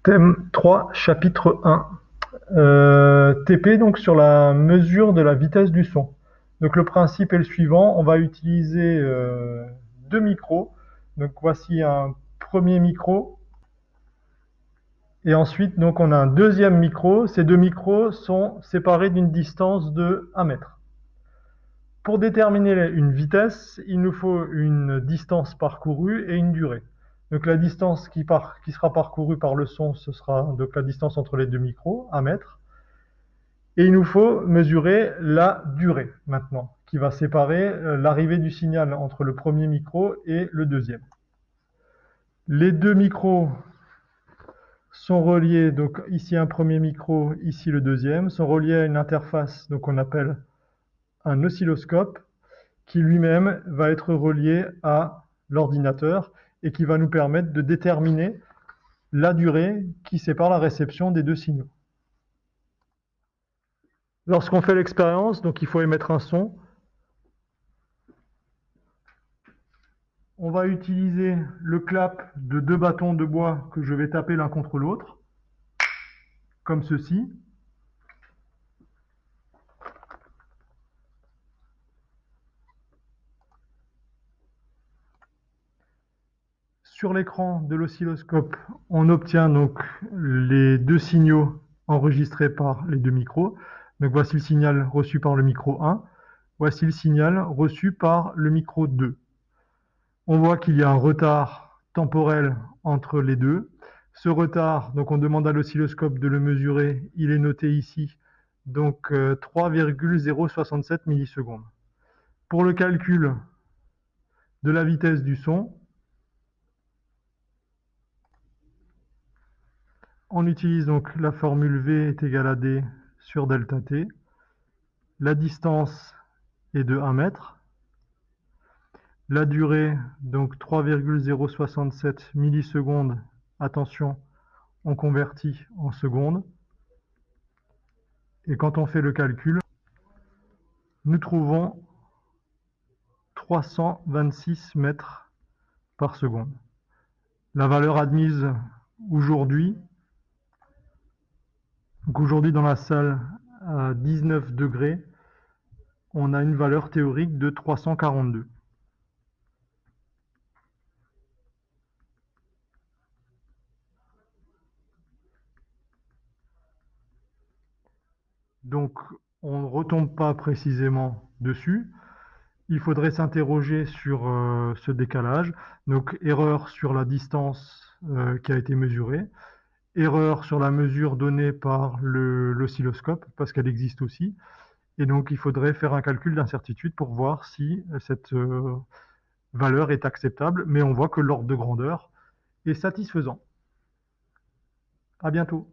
Thème 3, chapitre 1. TP, donc sur la mesure de la vitesse du son. Donc le principe est le suivant, on va utiliser deux micros. Donc voici un premier micro et ensuite donc on a un deuxième micro. Ces deux micros sont séparés d'une distance de 1 mètre. Pour déterminer une vitesse, il nous faut une distance parcourue et une durée. Donc la distance qui sera parcourue par le son, ce sera donc la distance entre les deux micros, 1 mètre. Et il nous faut mesurer la durée maintenant, qui va séparer l'arrivée du signal entre le premier micro et le deuxième. Les deux micros sont reliés, donc ici un premier micro, ici le deuxième, sont reliés à une interface donc on appelle un oscilloscope, qui lui-même va être relié à l'ordinateur et qui va nous permettre de déterminer la durée qui sépare la réception des deux signaux. Lorsqu'on fait l'expérience, donc il faut émettre un son. On va utiliser le clap de deux bâtons de bois que je vais taper l'un contre l'autre, comme ceci. Sur l'écran de l'oscilloscope, on obtient donc les deux signaux enregistrés par les deux micros. Donc voici le signal reçu par le micro 1, voici le signal reçu par le micro 2. On voit qu'il y a un retard temporel entre les deux. Ce retard, donc on demande à l'oscilloscope de le mesurer, il est noté ici, donc 3,067 millisecondes. Pour le calcul de la vitesse du son, on utilise donc la formule V est égale à D sur delta T. La distance est de 1 mètre. La durée, donc 3,067 millisecondes. Attention, on convertit en secondes. Et quand on fait le calcul, nous trouvons 326 mètres par seconde. La valeur admise aujourd'hui, donc aujourd'hui dans la salle à 19 degrés, on a une valeur théorique de 342. Donc on ne retombe pas précisément dessus. Il faudrait s'interroger sur ce décalage. Donc erreur sur la distance qui a été mesurée, erreur sur la mesure donnée par l'oscilloscope, parce qu'elle existe aussi. Et donc il faudrait faire un calcul d'incertitude pour voir si cette valeur est acceptable, mais on voit que l'ordre de grandeur est satisfaisant. À bientôt.